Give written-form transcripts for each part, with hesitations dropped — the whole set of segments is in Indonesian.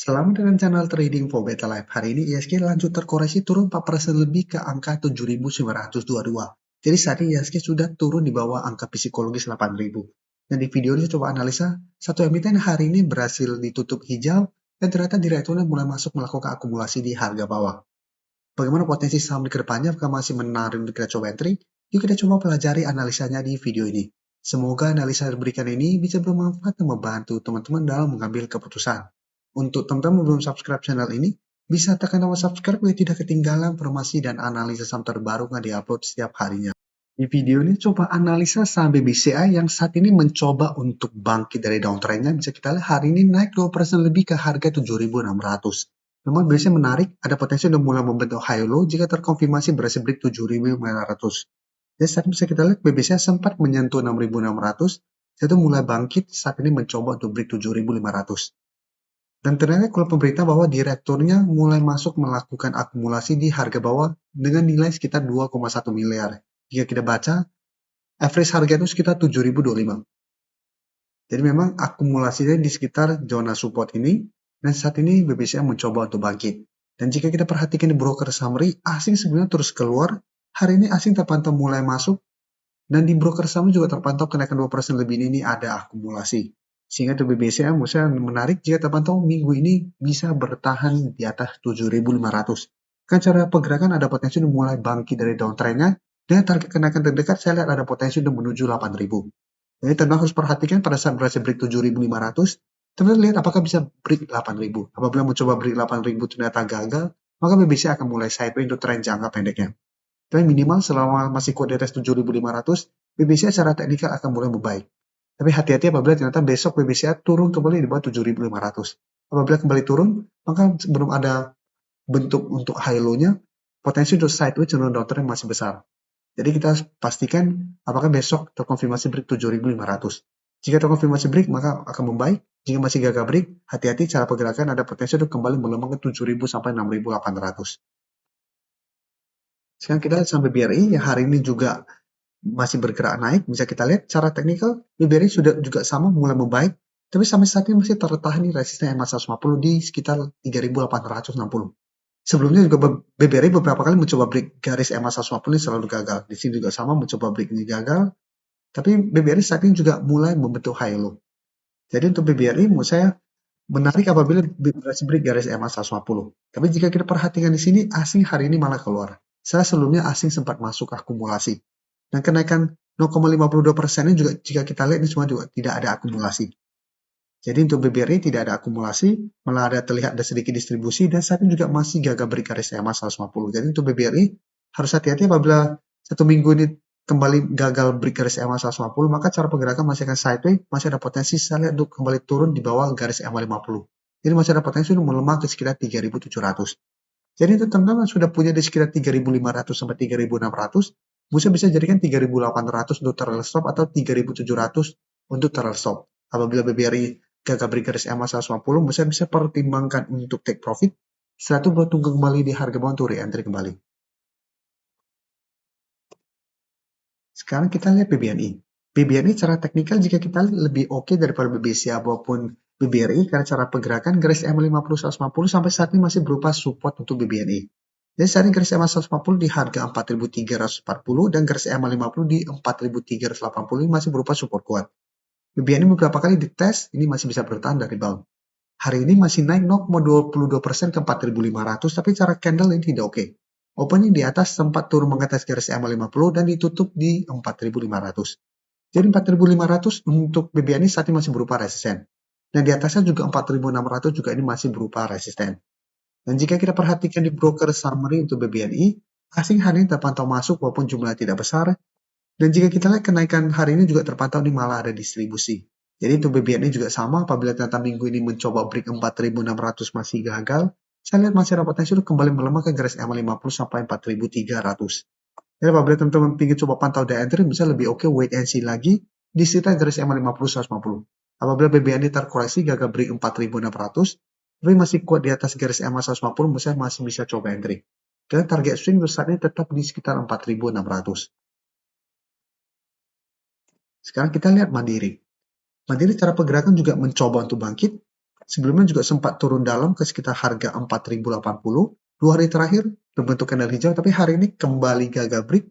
Selamat datang channel Trading for Better Life. Hari ini ISG lanjut terkoreksi turun 4% lebih ke angka 7.922. Jadi saat ini ISG sudah turun di bawah angka psikologis 8.000. Dan di video ini coba analisa, satu emiten hari ini berhasil ditutup hijau dan ternyata direkturnya mulai masuk melakukan akumulasi di harga bawah. Bagaimana potensi saham di kedepannya apakah masih menarik untuk kita coba entry? Yuk kita coba pelajari analisanya di video ini. Semoga analisa yang diberikan ini bisa bermanfaat dan membantu teman-teman dalam mengambil keputusan. Untuk teman-teman yang belum subscribe channel ini, bisa tekan tombol subscribe biar tidak ketinggalan informasi dan analisa saham terbaru yang diupload setiap harinya. Di video ini coba analisa saham BBCI yang saat ini mencoba untuk bangkit dari downtrendnya. Bisa kita lihat hari ini naik 2% lebih ke harga 7.600. Memang biasanya menarik, ada potensi untuk mulai membentuk high low jika terkonfirmasi berhasil break 7.900. Jadi saat ini bisa kita lihat BBCI sempat menyentuh 6.600, itu mulai bangkit saat ini mencoba untuk break 7.500. Dan ternyata kalau pemerintah bahwa direkturnya mulai masuk melakukan akumulasi di harga bawah dengan nilai sekitar 2,1 miliar. Jika kita baca, average harga itu sekitar 7.025. Jadi memang akumulasinya di sekitar zona support ini, dan saat ini BBCI mencoba untuk bangkit. Dan jika kita perhatikan di broker summary, asing sebenarnya terus keluar. Hari ini asing terpantau mulai masuk, dan di broker saham juga terpantau kenaikan 2% lebih ini ada akumulasi. Sehingga untuk BBCI menarik jika terpantau minggu ini bisa bertahan di atas 7.500. Kan cara pergerakan ada potensi untuk mulai bangkit dari downtrendnya, dan target kenaikan terdekat saya lihat ada potensi untuk menuju 8.000. Jadi teman harus perhatikan pada saat berhasil break 7.500, teman lihat apakah bisa break 8.000. Apabila mencoba break 8.000 ternyata gagal, maka BBCI akan mulai sideways untuk tren jangka pendeknya. Tapi minimal selama masih kuat di atas 7.500, BBCI secara teknikal akan mulai membaik. Tapi hati-hati apabila ternyata besok BBCI turun kembali di bawah 7.500. Apabila kembali turun, maka belum ada bentuk untuk high low-nya, potensi untuk sideways cenderung downtrend masih besar. Jadi kita harus pastikan apakah besok terkonfirmasi break 7.500. Jika terkonfirmasi break, maka akan membaik. Jika masih gagal break, hati-hati cara pergerakan ada potensi untuk kembali melemah ke 7.000 sampai 6.800. Sekarang kita lihat sampai BRI yang hari ini juga masih bergerak naik. Bisa kita lihat secara teknikal, BRI sudah juga sama mulai membaik. Tapi sampai saat ini masih tertahan di resisten EMA 150 di sekitar 3.860. Sebelumnya juga BBRI beberapa kali mencoba break garis EMA 150 ini selalu gagal. Di sini juga sama mencoba break ini gagal. Tapi BBRI saat ini juga mulai membentuk high low. Jadi untuk BBRI menurut saya menarik apabila berhasil break garis EMA 150. Tapi jika kita perhatikan di sini, asing hari ini malah keluar. Setelah sebelumnya asing sempat masuk akumulasi. Dan kenaikan 0,52% ini juga jika kita lihat ini semua juga tidak ada akumulasi. Jadi untuk BBRI tidak ada akumulasi, malah terlihat ada sedikit distribusi dan saat ini juga masih gagal break garis EMA 150. Jadi untuk BBRI harus hati-hati apabila satu minggu ini kembali gagal break garis EMA 150, maka cara pergerakan masih akan sideways, masih ada potensi saya lihat untuk kembali turun di bawah garis EMA 50. Jadi masih ada potensi untuk melemah ke sekitar 3.700. Jadi untuk teman-teman sudah punya di sekitar 3.500 sampai 3.600, bisa jadikan 3.800 untuk trail stop atau 3.700 untuk trail stop. Apabila BBRI gagal break garis EMA 150, bisa pertimbangkan untuk take profit. Setelah itu baru tunggu kembali di harga bawah untuk re-entry kembali. Sekarang kita lihat BBNI. BBNI secara teknikal jika kita lihat lebih oke daripada BBCA maupun BBRI karena cara pergerakan garis EMA 50 150 sampai saat ini masih berupa support untuk BBNI. Jadi saat ini garis EMA 150 di harga 4.340 dan garis EMA 50 di 4.380 ini masih berupa support kuat. BBNI beberapa kali dites, ini masih bisa bertahan dari rebound. Hari ini masih naik 0,22% ke 4.500, tapi cara candle ini tidak oke. Opening di atas sempat turun mengatas garis EMA 50 dan ditutup di 4.500. Jadi 4.500 untuk BBNI saat ini masih berupa resisten. Dan di atasnya juga 4.600 juga ini masih berupa resisten. Dan jika kita perhatikan di broker summary untuk BBNI, asing hari ini terpantau masuk walaupun jumlahnya tidak besar. Dan jika kita lihat kenaikan hari ini juga terpantau ini malah ada distribusi. Jadi untuk BBNI juga sama, apabila ternyata minggu ini mencoba break 4.600 masih gagal, saya lihat masih ada potensi untuk kembali melemah ke garis EMA 50 sampai 4.300. Jadi apabila teman-teman ingin coba pantau day entry, bisa lebih oke wait and see lagi di sekitar garis EMA 50 150. Apabila BBNI terkoreksi gagal break 4.600, tapi masih kuat di atas garis EMA 150, saya masih bisa coba entry. Dan target swing saat ini tetap di sekitar 4.600. Sekarang kita lihat Mandiri. Mandiri cara pergerakan juga mencoba untuk bangkit. Sebelumnya juga sempat turun dalam ke sekitar harga 4.080. 2 hari terakhir berbentuk candle hijau, tapi hari ini kembali gagal break.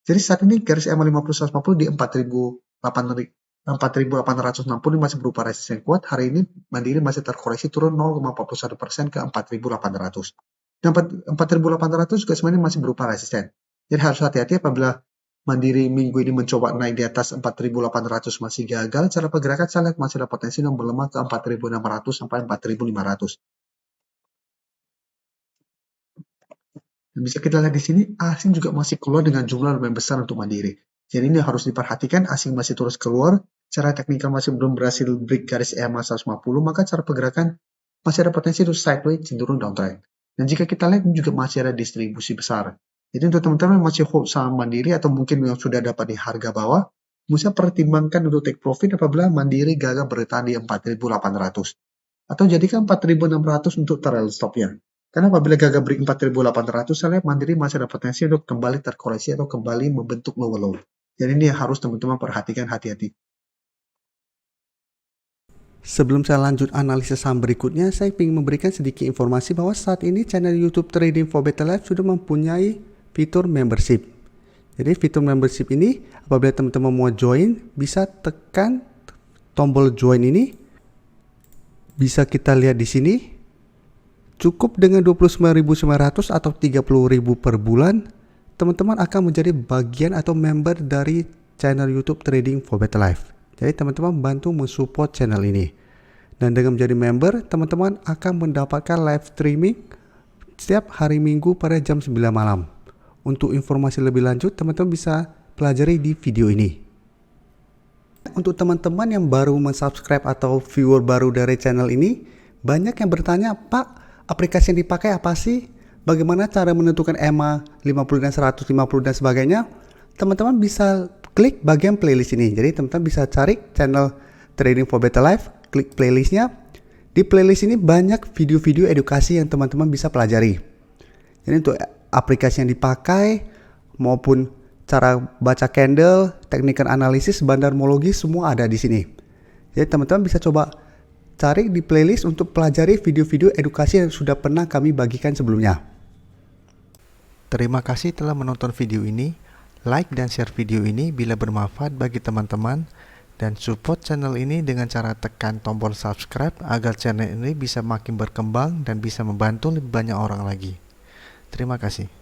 Jadi saat ini garis EMA 50-150 di 4.860 masih berupa resisten kuat. Hari ini Mandiri masih terkoreksi turun 0,41% ke 4.800. Dan 4.800 juga sebenarnya masih berupa resisten. Jadi harus hati-hati apabila Mandiri minggu ini mencoba naik di atas 4.800 masih gagal. Cara pergerakan saya lihat masih ada potensi yang melemah ke 4.600 sampai 4.500. Dan bisa kita lihat di sini, asing juga masih keluar dengan jumlah lumayan besar untuk Mandiri. Jadi ini harus diperhatikan, asing masih terus keluar, cara teknikal masih belum berhasil break garis EMA 150, maka cara pergerakan masih ada potensi untuk sideways cenderung downtrend. Dan jika kita lihat ini juga masih ada distribusi besar. Jadi untuk teman-teman yang masih hold saham Mandiri atau mungkin yang sudah dapat di harga bawah, bisa pertimbangkan untuk take profit apabila Mandiri gagal bertahan di 4.800. Atau jadikan 4.600 untuk trail stopnya. Karena apabila gagal break 4.800, saya lihat Mandiri masih ada potensi untuk kembali terkoreksi atau kembali membentuk lower low. Jadi ini harus teman-teman perhatikan, hati-hati. Sebelum saya lanjut analisis saham berikutnya, saya ingin memberikan sedikit informasi bahwa saat ini channel YouTube Trading for Better Life sudah mempunyai fitur membership. Jadi fitur membership ini apabila teman-teman mau join, bisa tekan tombol join ini. Bisa kita lihat di sini. Cukup dengan 29.900 atau 30.000 per bulan, teman-teman akan menjadi bagian atau member dari channel YouTube Trading for Better Life. Jadi teman-teman bantu mensupport channel ini. Dan dengan menjadi member, teman-teman akan mendapatkan live streaming setiap hari Minggu pada jam 9 malam. Untuk informasi lebih lanjut, teman-teman bisa pelajari di video ini. Untuk teman-teman yang baru mensubscribe atau viewer baru dari channel ini, banyak yang bertanya, Pak, aplikasi yang dipakai apa sih? Bagaimana cara menentukan EMA 50 dan 150 dan sebagainya? Teman-teman bisa klik bagian playlist ini. Jadi teman-teman bisa cari channel Trading for Better Life, klik playlistnya. Di playlist ini banyak video-video edukasi yang teman-teman bisa pelajari. Jadi untuk aplikasi yang dipakai maupun cara baca candle, teknikal analisis, bandarmologi semua ada di sini. Jadi teman-teman bisa coba cari di playlist untuk pelajari video-video edukasi yang sudah pernah kami bagikan sebelumnya. Terima kasih telah menonton video ini. Like dan share video ini bila bermanfaat bagi teman-teman, dan support channel ini dengan cara tekan tombol subscribe agar channel ini bisa makin berkembang dan bisa membantu lebih banyak orang lagi. Terima kasih.